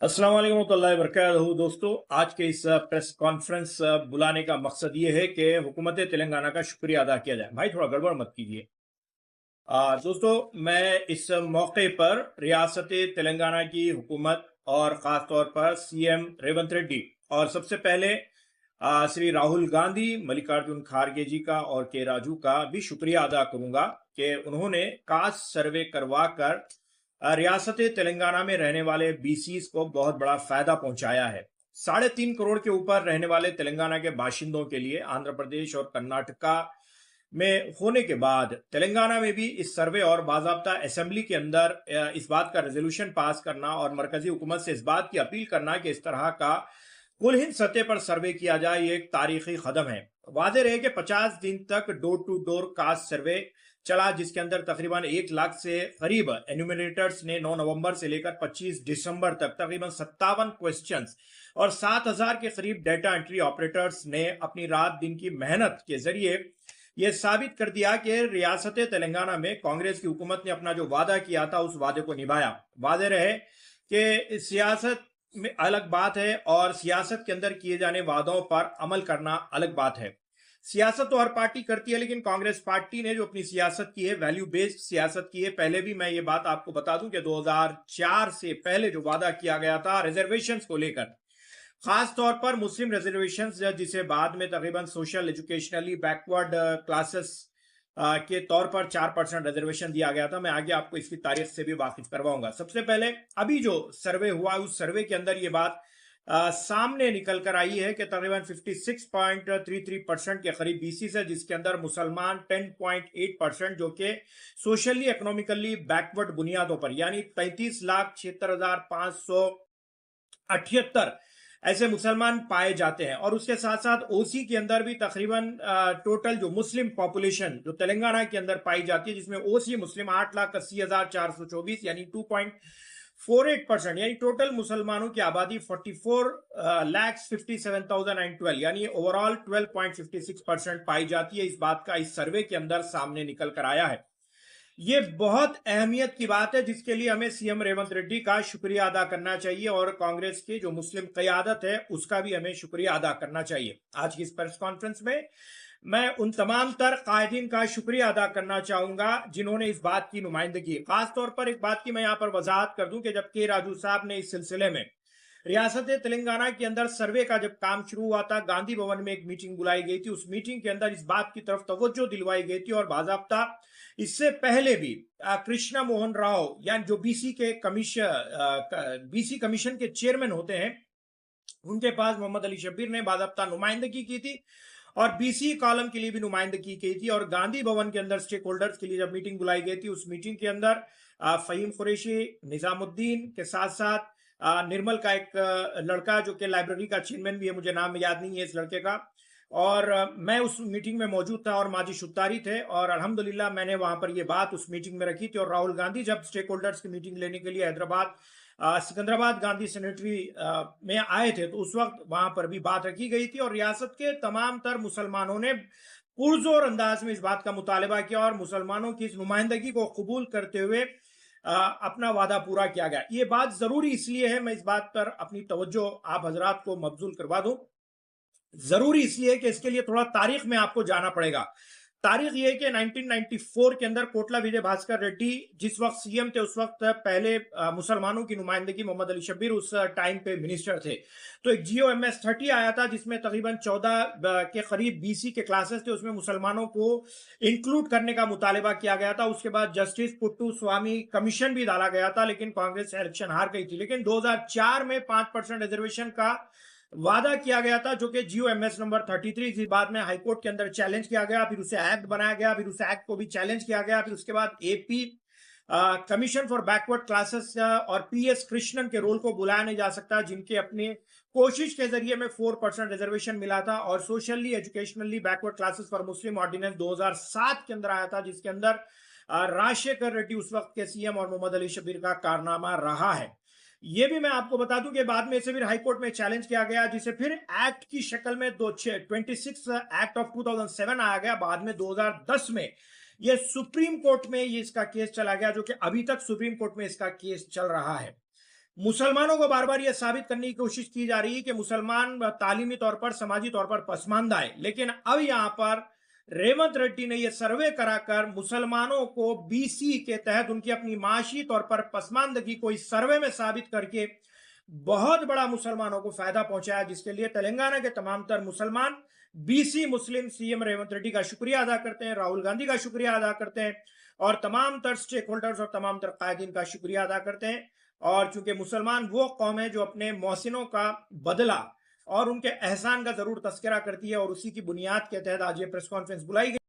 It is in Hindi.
अस्सलाम वालेकुम warahmatullahi wabarakatuh। दोस्तों, आज के इस प्रेस कॉन्फ्रेंस बुलाने का मकसद ये है कि हुकूमत तेलंगाना का शुक्रिया अदा किया जाए। भाई थोड़ा गड़बड़ मत कीजिए। दोस्तों, मैं इस मौके पर रियासत तेलंगाना की हुकूमत और ख़ास तौर पर सीएम रेवंत रेड्डी और सबसे पहले श्री राहुल गांधी, मल्लिकार्जुन खारगे जी का और के राजू का भी शुक्रिया अदा करूंगा कि उन्होंने कास्ट सर्वे करवा कर रियासत तेलंगाना में रहने वाले बीसीस को बहुत बड़ा फायदा पहुंचाया है। 3.5 करोड़ के ऊपर रहने वाले तेलंगाना के बाशिंदों के लिए आंध्र प्रदेश और कर्नाटका में होने के बाद तेलंगाना में भी इस सर्वे और बाजाब्ता असेंबली के अंदर इस बात का रेजोल्यूशन पास करना और मरकजी हुकूमत से इस बात की अपील करना कि इस तरह का कुल हिंद सतह पर सर्वे किया जाए, ये एक तारीखी कदम है। वादे रहे कि 50 दिन तक door to door caste survey चला, जिसके अंदर तकरीबन 1 लाख से करीब एन्यूमरेटर्स ने 9 नवंबर से लेकर 25 दिसंबर तक तकरीबन 57 क्वेश्चंस और 7,000 के करीब डेटा एंट्री ऑपरेटर्स ने अपनी रात दिन की मेहनत के जरिए यह साबित कर दिया कि रियासत तेलंगाना में कांग्रेस की हुकूमत ने अपना जो वादा किया था उस वादे को निभाया। वादे रहे कि सियासत में अलग बात है और सियासत के अंदर किए जाने वादों पर अमल करना अलग बात है। सियासत तो हर पार्टी करती है, लेकिन कांग्रेस पार्टी ने जो अपनी सियासत की है, वैल्यू बेस्ड सियासत की है। पहले भी मैं ये बात आपको बता दूं कि 2004 से पहले जो वादा किया गया था रिजर्वेशंस को लेकर, खास तौर पर मुस्लिम रिजर्वेशंस, जिसे बाद में तकरीबन सोशल एजुकेशनली बैकवर्ड क्लासेस के तौर पर 4% रिजर्वेशन दिया गया था। मैं आगे आपको इसकी तारीख से भी वाकिफ करवाऊंगा। सबसे पहले अभी जो सर्वे हुआ उस सर्वे के अंदर ये बात सामने निकल कर आई है कि तकरीबन 56.33% के करीब बीसी है, जिसके अंदर मुसलमान 10.8%, जो कि सोशली इकोनॉमिकली बैकवर्ड बुनियादों पर यानी 33,76,578 ऐसे मुसलमान पाए जाते हैं। और उसके साथ साथ ओसी के अंदर भी तकरीबन टोटल जो मुस्लिम पॉपुलेशन जो तेलंगाना के अंदर पाई जाती है, जिसमें ओसी मुस्लिम 8,80,424 यानी 2.48%, यानी टोटल मुसलमानों की आबादी 44,57,912 यानी ओवरऑल 12.56% पाई जाती है। इस बात का इस सर्वे के अंदर सामने निकल कर आया है। ये बहुत अहमियत की बात है, जिसके लिए हमें सीएम रेवंत रेड्डी का शुक्रिया अदा करना चाहिए और कांग्रेस की जो मुस्लिम क़यादत है उसका भी हमें शुक्रिया अदा करना चाहिए। आज की इस प्रेस कॉन्फ्रेंस में मैं उन तमाम तर कायदीन का शुक्रिया अदा करना चाहूंगा जिन्होंने इस बात की नुमाइंदगी। खास तौर पर एक बात की मैं यहां पर वजाहत कर दूं कि जब के राजू साहब ने इस सिलसिले में रियासत तेलंगाना के अंदर सर्वे का जब काम शुरू हुआ था, गांधी भवन में एक मीटिंग बुलाई गई थी। उस मीटिंग के अंदर इस बात की तरफ तवज्जो दिलवाई गई थी और बाजाब्ता इससे पहले भी कृष्णा मोहन राव यानी जो बीसी कमीशन के चेयरमैन होते हैं, उनके पास मोहम्मद अली शब्बीर ने बाजाब्ता नुमाइंदगी की थी और बीसी कॉलम के लिए भी नुमाइंदगी की थी। और गांधी भवन के अंदर स्टेक होल्डर्स के लिए जब मीटिंग बुलाई गई थी, उस मीटिंग के अंदर फहीम कुरैशी, निजामुद्दीन के साथ साथ निर्मल का एक लड़का जो कि लाइब्रेरी का चेयरमैन भी है, मुझे नाम याद नहीं है इस लड़के का, और मैं उस मीटिंग में मौजूद था और माजी शुत्तारी थे। और अल्हम्दुलिल्लाह मैंने वहां पर ये बात उस मीटिंग में रखी थी। और राहुल गांधी जब स्टेक होल्डर्स की मीटिंग लेने के लिए हैदराबाद सिकंदराबाद गांधी सेनेटरी में आए थे, तो उस वक्त वहां पर भी बात रखी गई थी और रियासत के तमाम तर मुसलमानों ने पुरजोर अंदाज में इस बात का मुतालबा किया और मुसलमानों की इस नुमाइंदगी को कबूल करते हुए अपना वादा पूरा किया गया। ये बात जरूरी इसलिए है, मैं इस बात पर अपनी तवज्जो आप हजरात को मबजूल करवा दूं। जरूरी इसलिए कि इसके लिए थोड़ा तारीख में आपको जाना पड़ेगा। तारीख ये है कि 1994 के अंदर कोटला विजय भास्कर रेड्डी जिस वक्त सीएम थे, उस वक्त पहले मुसलमानों की नुमाइंदगी मोहम्मद अली शब्बीर उस टाइम पे मिनिस्टर थे। तो एक GOMS 30 आया था जिसमें तकरीबन 14 के करीब बीसी के क्लासेस थे, उसमें मुसलमानों को इंक्लूड करने का मुतालबा किया गया था। उसके बाद जस्टिस पुट्टू स्वामी कमीशन भी डाला गया था, लेकिन कांग्रेस इलेक्शन हार गई थी। लेकिन 2004 में 5% रिजर्वेशन का वादा किया गया था, जो कि GOMS नंबर 33 इस बाद में हाईकोर्ट के अंदर चैलेंज किया गया, फिर उसे एक्ट बनाया गया, फिर उस एक्ट को भी चैलेंज किया गया। फिर उसके बाद AP commission for backward classes और PS कृष्णन के रोल को बुलाया नहीं जा सकता, जिनके अपने कोशिश के जरिए में 4% रिजर्वेशन मिला था। और socially educationally backward classes for Muslim ordinance 2007 के अंदर आया था, जिसके अंदर राजशेखर रेड्डी उस वक्त के सीएम और मोहम्मद अली शब्बीर का कारनामा रहा है। ये भी मैं आपको बता दूं कि बाद में इसे फिर हाईकोर्ट में चैलेंज किया गया, जिसे फिर एक्ट की शक्ल में 26 एक्ट ऑफ 2007 आया गया। बाद में 2010 में ये सुप्रीम कोर्ट में ये इसका केस चला गया, जो कि अभी तक सुप्रीम कोर्ट में इसका केस चल रहा है। मुसलमानों को बार बार यह साबित करने की कोशिश की जा रही है कि मुसलमान तालीमी तौर पर, समाजी तौर पर पसमानदा है। लेकिन अब यहां पर रेवंत रेड्डी ने यह सर्वे कराकर मुसलमानों को बीसी के तहत उनकी अपनी माशी तौर पर पसमानदगी को इस सर्वे में साबित करके बहुत बड़ा मुसलमानों को फायदा पहुंचाया, जिसके लिए तेलंगाना के तमाम तर मुसलमान बीसी मुस्लिम सीएम रेवंत रेड्डी का शुक्रिया अदा करते हैं, राहुल गांधी का शुक्रिया अदा करते हैं और तमाम तर स्टेक होल्डर्स और तमाम तर कायदीन का शुक्रिया अदा करते हैं। और चूंकि मुसलमान वो कौम है जो अपने मोहसिनों का बदला और उनके एहसान का जरूर तस्करा करती है, और उसी की बुनियाद के तहत आज ये प्रेस कॉन्फ्रेंस बुलाई गई।